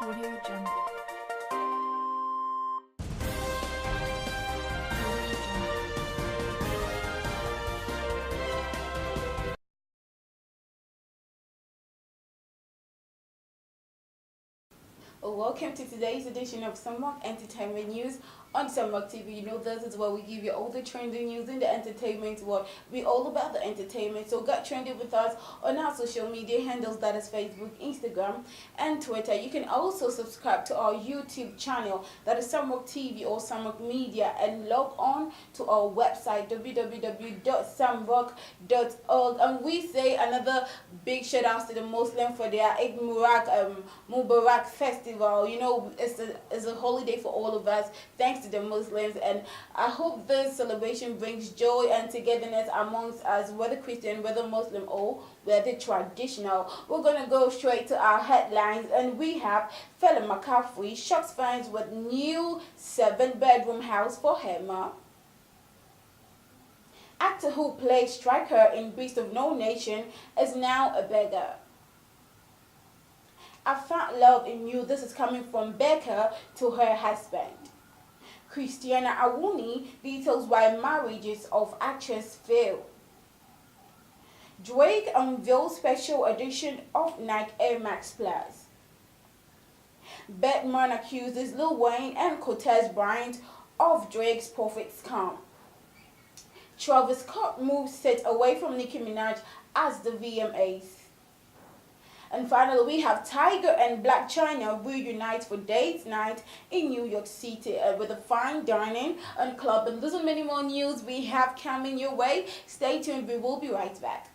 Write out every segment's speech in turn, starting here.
Audio Jungle. Welcome to today's edition of Sunrock Entertainment News on Sunrock TV. You know, this is where we give you all the trending news in the entertainment world. We're all about the entertainment, so get trending with us on our social media handles, that is Facebook, Instagram, and Twitter. You can also subscribe to our YouTube channel, that is Sunrock TV or Sunrock Media, and log on to our website www.sunrock.org. And we say another big shout out to the Muslim for their Eid Mubarak festival. You know, it's a holiday for all of us, thanks to the Muslims, and I hope this celebration brings joy and togetherness amongst us, whether Christian, whether Muslim, or whether traditional. We're gonna go straight to our headlines, and we have Fela McCarthy shocks fans with new 7-bedroom house for Hema. Actor who played Striker in Beast of No Nation is now a beggar. I found love in you. This is coming from Becca to her husband. Christina Aguilera details why marriages of actors fail. Drake unveils special edition of Nike Air Max Plus. Birdman accuses Lil Wayne and Cortez Bryant of Drake's profit scam. Travis Scott moves set away from Nicki Minaj as the VMAs. And finally, we have Tyga and Blac Chyna reunite for date night in New York City with a fine dining and club. And those are many more news we have coming your way. Stay tuned. We will be right back.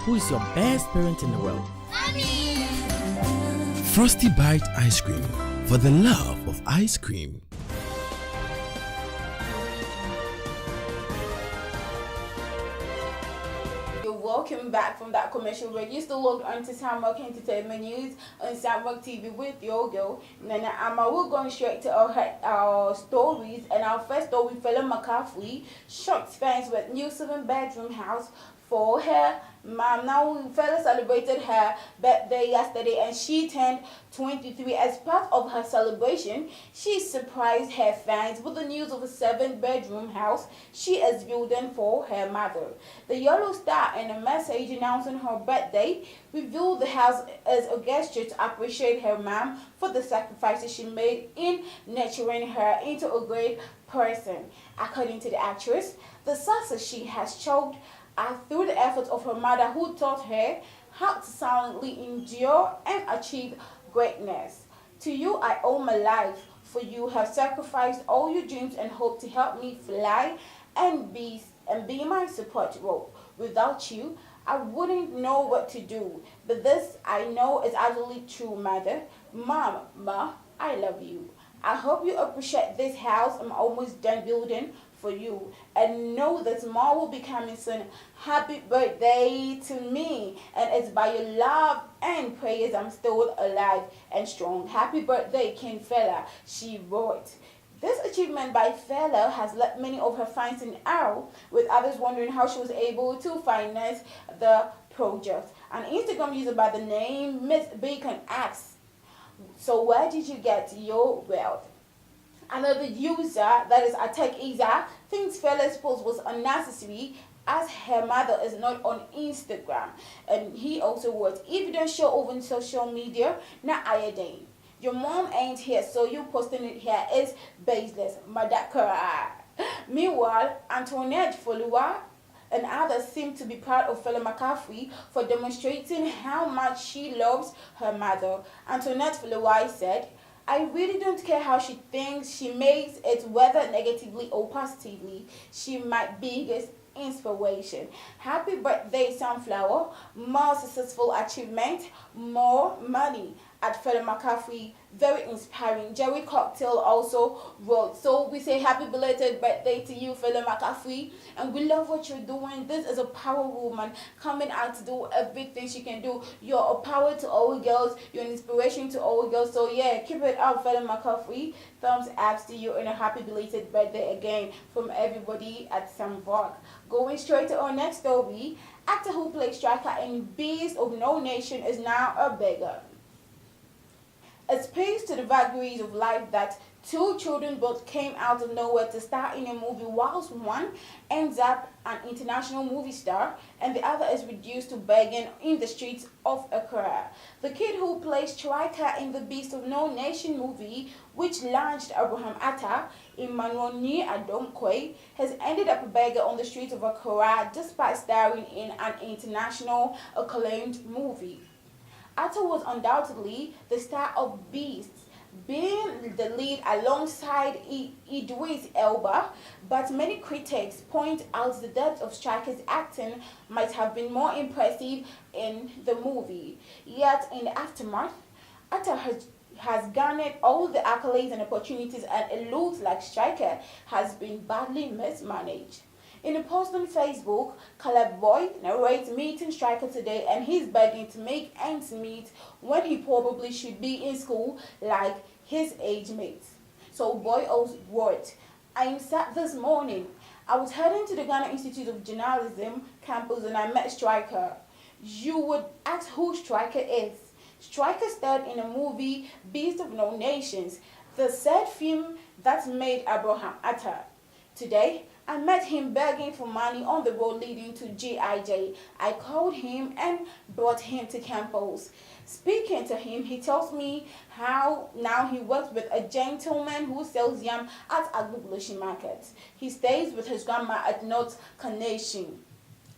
Who is your best parent in the world? Mommy! Frosty Bite Ice Cream, for the love of ice cream. You're welcome back from that commercial break. You still logged on to Sunrock Entertainment News on Sunrock TV with your girl Nana Ama. We're going straight to our stories, and our first story, Fela McCarthy shocks fans with new 7-bedroom house for her mom. Now, Fela celebrated her birthday yesterday, and she turned 23. As part of her celebration, she surprised her fans with the news of a 7-bedroom house she is building for her mother. The Yellow Star, in a message announcing her birthday, revealed the house as a gesture to appreciate her mom for the sacrifices she made in nurturing her into a great person. According to the actress, the success she has choked through the efforts of her mother, who taught her how to silently endure and achieve greatness. To you I owe my life, for you have sacrificed all your dreams and hope to help me fly and be my support role. Without you, I wouldn't know what to do. But this I know is absolutely true, mother. Ma, I love you. I hope you appreciate this house I'm almost done building for you, and know that more will be coming soon. Happy birthday to me, and it's by your love and prayers I'm still alive and strong. Happy birthday, King Fela, she wrote. This achievement by Fela has left many of her fans in awe, with others wondering how she was able to finance the project. An Instagram user by the name Miss Bacon asks, so where did you get your wealth? Another user, that is Attack Isa, thinks Fela's post was unnecessary as her mother is not on Instagram. And he also wrote, if you don't show over on social media, not iodine. Your mom ain't here, so you posting it here is baseless. Madakara. Meanwhile, Antoinette Folua and others seem to be proud of Fela McCarthy for demonstrating how much she loves her mother. Antoinette Folua said, I really don't care how she thinks. She makes it, whether negatively or positively. She my biggest inspiration. Happy birthday, Sunflower. More successful achievement, more money. at Fela McCaffrey. Very inspiring. Jerry Cocktail also wrote, so we say happy belated birthday to you, Fela McCaffrey, and we love what you're doing. This is a power woman coming out to do everything she can do. You're a power to all girls. You're an inspiration to all girls. So yeah, keep it up, Fela McCaffrey. Thumbs up to you, and a happy belated birthday again from everybody at Sam Rock. Going straight to our next story. Actor who played Striker in Beast of No Nation is now a beggar. It speaks to the vagaries of life that two children both came out of nowhere to star in a movie, whilst one ends up an international movie star and the other is reduced to begging in the streets of Accra. The kid who plays Striker in the Beast of No Nation movie, which launched Abraham Atta, Emmanuel Ni Adomkwe, has ended up a beggar on the streets of Accra despite starring in an international acclaimed movie. Atta was undoubtedly the star of Beasts, being the lead alongside Idris Elba, but many critics point out the depth of Striker's acting might have been more impressive in the movie. Yet in the aftermath, Atta has garnered all the accolades and opportunities, and it looks like Striker has been badly mismanaged. In a post on Facebook, Caleb Boy narrates meeting Striker today and he's begging to make ends meet when he probably should be in school like his age mates. So Boy also wrote, I am sad this morning. I was heading to the Ghana Institute of Journalism campus and I met Striker. You would ask who Striker is. Striker starred in a movie, Beast of No Nations, the said film that made Abraham Atta. Today, I met him begging for money on the road leading to GIJ. I called him and brought him to campus. Speaking to him, he tells me how now he works with a gentleman who sells yam at Agbugloshi Market. He stays with his grandma at North Carnation.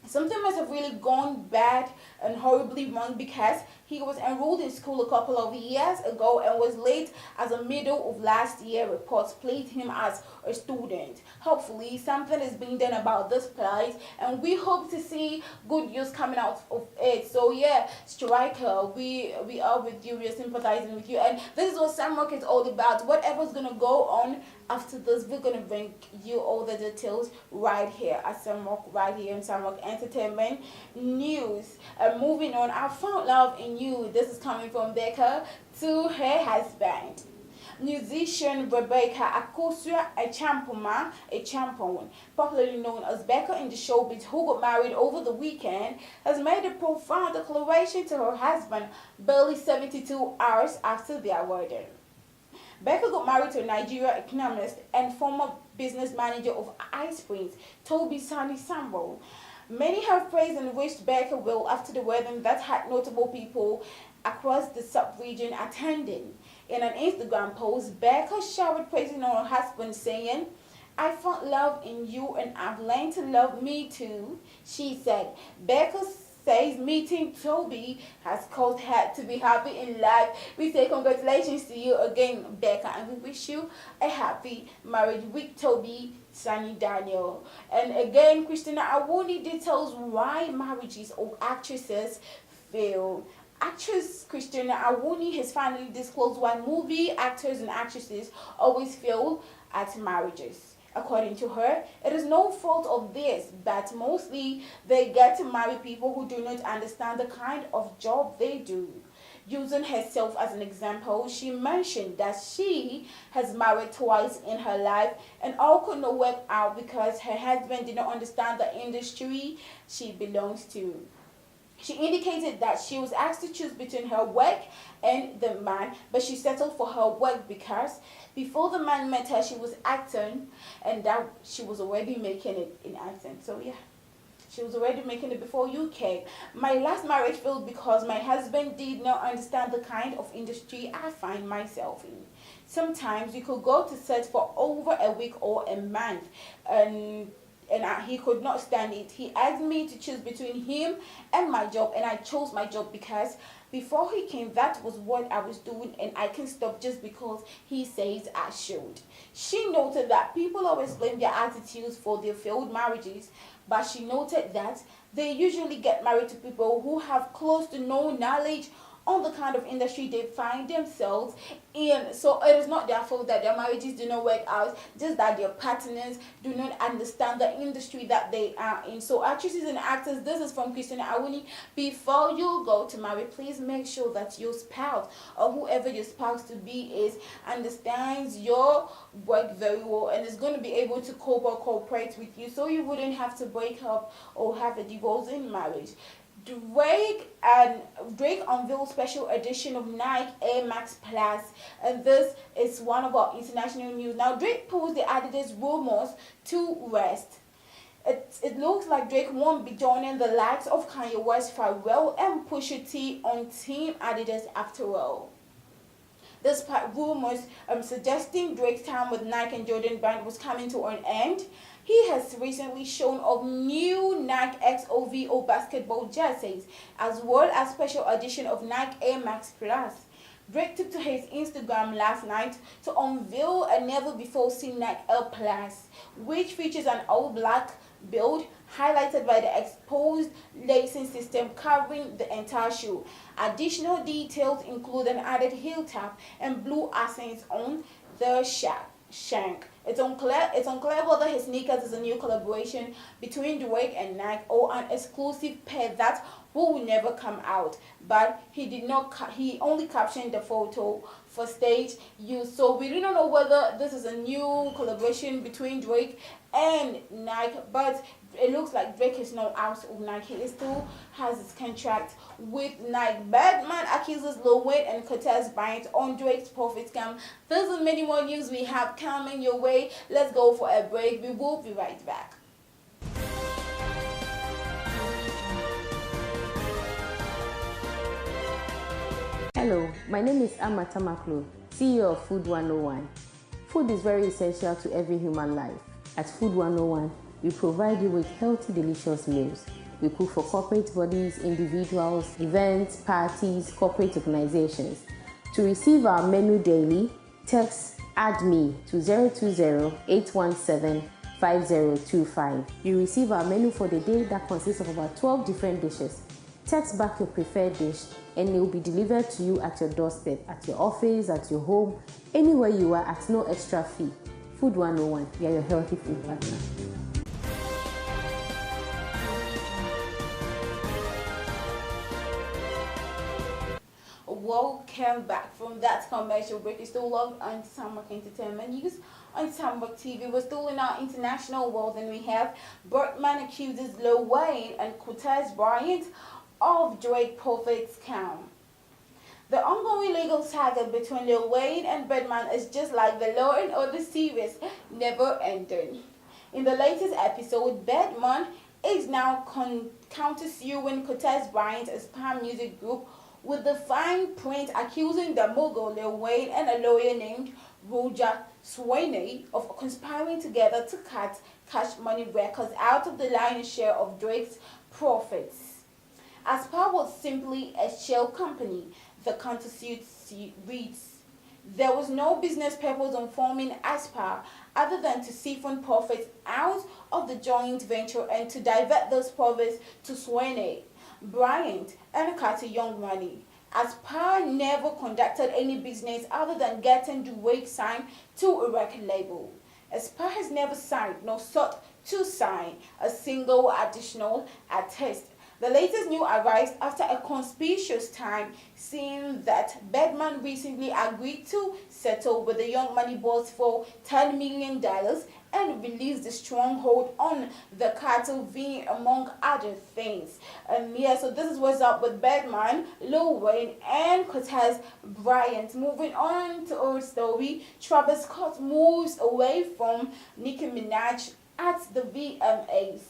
Something must have really gone bad and horribly wrong because he was enrolled in school a couple of years ago and was late as the middle of last year. Reports placed him as a student. Hopefully something is being done about this plight and we hope to see good news coming out of it. So yeah, Striker, we are with you, we are sympathizing with you, and this is what Samrock is all about. Whatever's gonna go on after this, we're gonna bring you all the details right here at Samrock, right here in Samrock Entertainment News. Moving on, I found love in you. This is coming from Becca to her husband. Musician Rebecca accuses a champion, popularly known as Becca in the showbiz, who got married over the weekend, has made a profound declaration to her husband barely 72 hours after their wedding. Becca got married to a Nigerian economist and former business manager of Ice Prince, Toby Sani Sambo. Many have praised and wished Becca well after the wedding that had notable people across the sub-region attending. In an Instagram post, Becca showered praise on her husband, saying, I found love in you and I've learned to love me too, she said. Becca says meeting Toby has caused her to be happy in life. We say congratulations to you again, Becca, and we wish you a happy marriage with Toby Sunny Daniel. And again, Christina Aguilera details why marriages of actresses fail. Actress Christina Aguilera has finally disclosed why movie actors and actresses always fail at marriages. According to her, it is no fault of theirs, but mostly they get to marry people who do not understand the kind of job they do. Using herself as an example, she mentioned that she has married twice in her life and all could not work out because her husband did not understand the industry she belongs to. She indicated that she was asked to choose between her work and the man, but she settled for her work because before the man met her, she was acting, and that she was already making it in acting. So yeah, she was already making it before you came. My last marriage failed because my husband did not understand the kind of industry I find myself in. Sometimes we could go to set for over a week or a month, and he could not stand it. He asked me to choose between him and my job, and I chose my job because before he came, that was what I was doing, and I can stop just because he says I should. She noted that people always blame their attitudes for their failed marriages, but she noted that they usually get married to people who have close to no knowledge on the kind of industry they find themselves in. So it is not their fault that their marriages do not work out, just that their partners do not understand the industry that they are in. So actresses and actors, this is from Christina Aguilera. Before you go to marry, please make sure that your spouse or whoever your spouse to be is understands your work very well and is going to be able to cope or cooperate with you, so you wouldn't have to break up or have a divorce in marriage. Drake unveiled special edition of Nike Air Max Plus, and this is one of our international news. Now, Drake posed the Adidas rumors to rest. It looks like Drake won't be joining the likes of Kanye West, Pharrell, and Pusha T on Team Adidas after all. Despite rumors suggesting Drake's time with Nike and Jordan Brand was coming to an end, he has recently shown off new Nike XOVO basketball jerseys, as well as special edition of Nike Air Max Plus. Drake took to his Instagram last night to unveil a never-before-seen Nike Air Plus, which features an all-black build highlighted by the exposed lacing system covering the entire shoe. Additional details include an added heel tap and blue accents on the shank. It's unclear whether his sneakers is a new collaboration between Drake and Nike or an exclusive pair that will never come out. But he only captioned the photo for stage use. So we do not know whether this is a new collaboration between Drake and Nike, but it looks like Drake is now out of Nike. He still has his contract with Nike. Birdman accuses Lil Wayne and Cortez Bryant on Drake's profit scam. There's many more news we have coming your way. Let's go for a break. We will be right back. Hello, my name is Amata Maklo, CEO of Food 101. Food is very essential to every human life. At Food 101, we provide you with healthy, delicious meals. We cook for corporate bodies, individuals, events, parties, corporate organizations. To receive our menu daily, text Add Me to 020-817-5025. You receive our menu for the day that consists of about 12 different dishes. Text back your preferred dish and it will be delivered to you at your doorstep, at your office, at your home, anywhere you are at no extra fee. Food 101, we are your healthy food partner. Welcome back from that commercial break. You're still logged on to Samrock Entertainment News on Samrock TV. We're still in our international world, and we have Birdman accuses Lil Wayne and Cortez Bryant of Drake profit scam. The ongoing legal saga between Lil Wayne and Birdman is just like the Law and Order series, never ending. In the latest episode, Birdman is now countersuing Cortez Bryant Aspire Music Group with the fine print accusing the mogul Lil Wayne and a lawyer named Roger Sweeney of conspiring together to cut Cash Money Records out of the lion's share of Drake's profits. Aspire was simply a shell company, the countersuit reads. There was no business purpose on forming Aspire other than to siphon profits out of the joint venture and to divert those profits to Sweeney, Bryant, and Carter Young money. Aspire never conducted any business other than getting Drake signed to a record label. Aspire has never signed nor sought to sign a single additional artist. The latest news arrives after a conspicuous time, seeing that Birdman recently agreed to settle with the Young Money boss for $10 million and released the stronghold on the Cartel V, among other things. So this is what's up with Birdman, Lil Wayne, and Cortez Bryant. Moving on to our story, Travis Scott moves away from Nicki Minaj at the VMAs.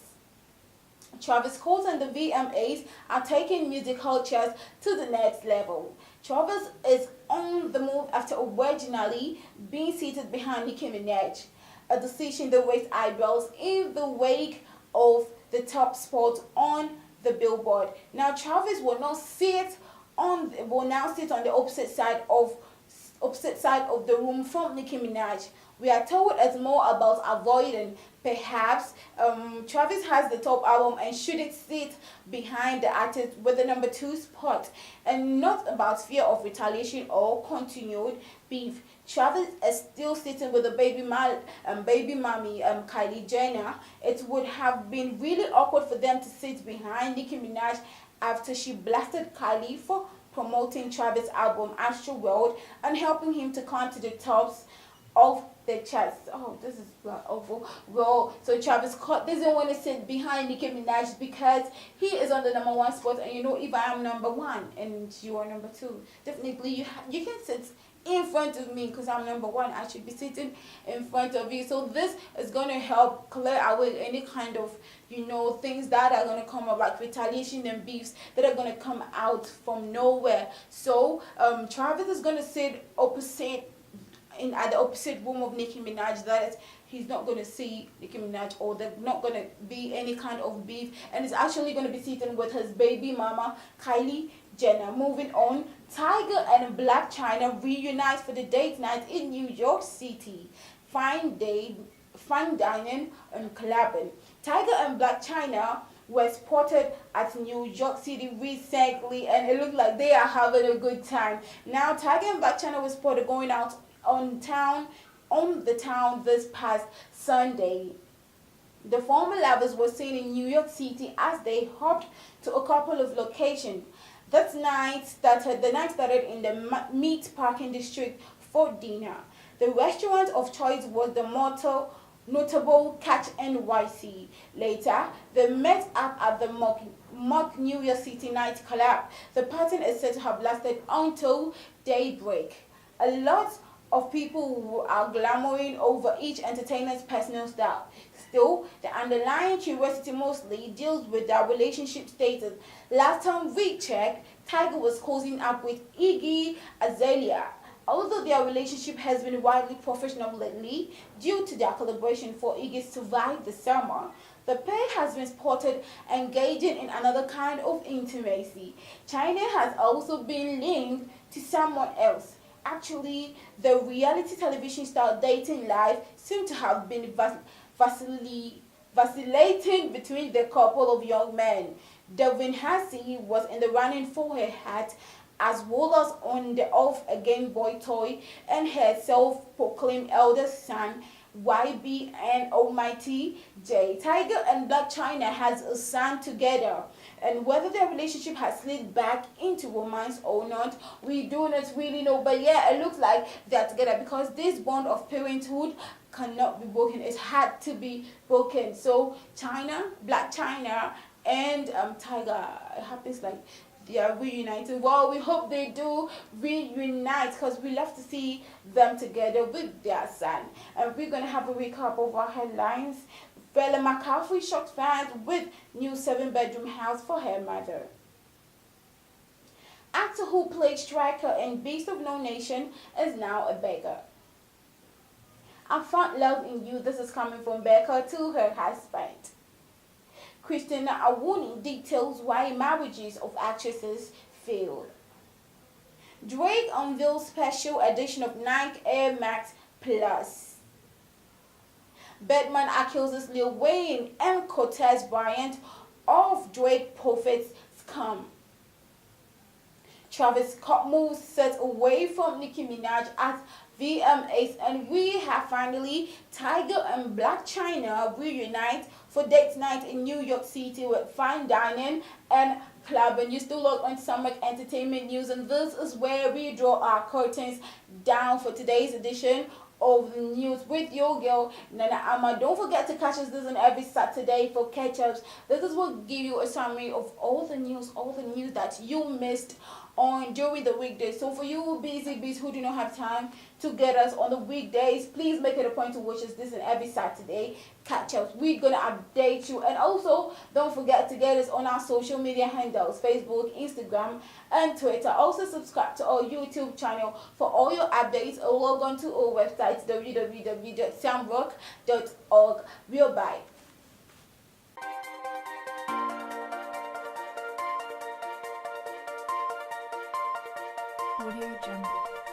Travis Scott and the VMAs are taking music cultures to the next level. Travis is on the move after originally being seated behind Nicki Minaj, a decision that raised eyebrows in the wake of the top spot on the Billboard. Now, Travis will now sit on the opposite side of opposite side of the room from Nicki Minaj. We are told it's more about avoiding. Perhaps Travis has the top album and shouldn't sit behind the artist with the number 2 spot, and not about fear of retaliation or continued beef. Travis is still sitting with the baby mommy, Kylie Jenner. It would have been really awkward for them to sit behind Nicki Minaj after she blasted Kylie for promoting Travis' album Astro World and helping him to climb to the tops of the charts. Oh, this is awful. Well, so Travis Scott doesn't want to sit behind Nicki Minaj because he is on the number 1 spot, and if I am number 1 and you are number 2, definitely you can sit in front of me because I'm number 1. I should be sitting in front of you. So this is going to help clear away any kind of things that are going to come up, like retaliation and beefs that are going to come out from nowhere. So Travis is going to sit at the opposite room of Nicki Minaj. That is, he's not going to see Nicki Minaj, or there's not going to be any kind of beef, and he's actually going to be sitting with his baby mama Kylie Jenner. Moving on, Tyga and Blac Chyna reunite for the date night in New York City. Fine dining and clubbing. Tyga and Blac Chyna were spotted at New York City recently, and it looked like they are having a good time. Now, Tyga and Blac Chyna were spotted going out on the town this past Sunday. The former lovers were seen in New York City as they hopped to a couple of locations. The night started in the meat parking district for dinner. The restaurant of choice was the notable Catch NYC. Later, they met up at the Mock New York City nightclub. The party is said to have lasted until daybreak. A lot of people are glamoring over each entertainer's personal style. Still, the underlying curiosity mostly deals with their relationship status. Last time we checked, Tyga was cozying up with Iggy Azalea. Although their relationship has been widely professional lately due to their collaboration for Iggy's Survive the Summer, the pair has been spotted engaging in another kind of intimacy. Chyna has also been linked to someone else. Actually, the reality television star dating life seemed to have been vacillating between the couple of young men. Devin Hassey was in the running for her hat as well as on the off a Game Boy toy, and her self-proclaimed eldest son, YB and Almighty J. Tyga and Blac Chyna has a son together, and whether their relationship has slid back into romance or not, we do not really know. But yeah, it looks like they're together because this bond of parenthood cannot be broken. It had to be broken. So Blac Chyna and Tyga, it happens like they are reunited. Well, we hope they do reunite because we love to see them together with their son. And we're going to have a recap of our headlines. Bella McCaffrey shocked fans with new 7-bedroom house for her mother. Actor who played Striker in Beast of No Nation is now a beggar. I found love in you. This is coming from Becca to her husband. Christina Aguilera details why marriages of actresses failed. Drake unveils special edition of Nike Air Max Plus. Birdman accuses Lil Wayne and Cortez Bryant of Drake Prophet's scam. Travis Scott moves set away from Nicki Minaj at VMAs, and we have finally Tyga and Blac Chyna reunite for date night in New York City with fine dining and clubbing. You still look on Summer Entertainment News, and this is where we draw our curtains down for today's edition of the news with your girl Nana Ama. Don't forget to catch us this on every Saturday for catch-ups. This is what give you a summary of all the news that you missed on during the weekdays. So for you busy bees who do not have time to get us on the weekdays, please make it a point to watch us this and every Saturday catch-ups. We're gonna update you, and also don't forget to get us on our social media handles: Facebook, Instagram, and Twitter. Also subscribe to our YouTube channel for all your updates, or log on to our website www.samrock.org. We're bye. Audio Jungle.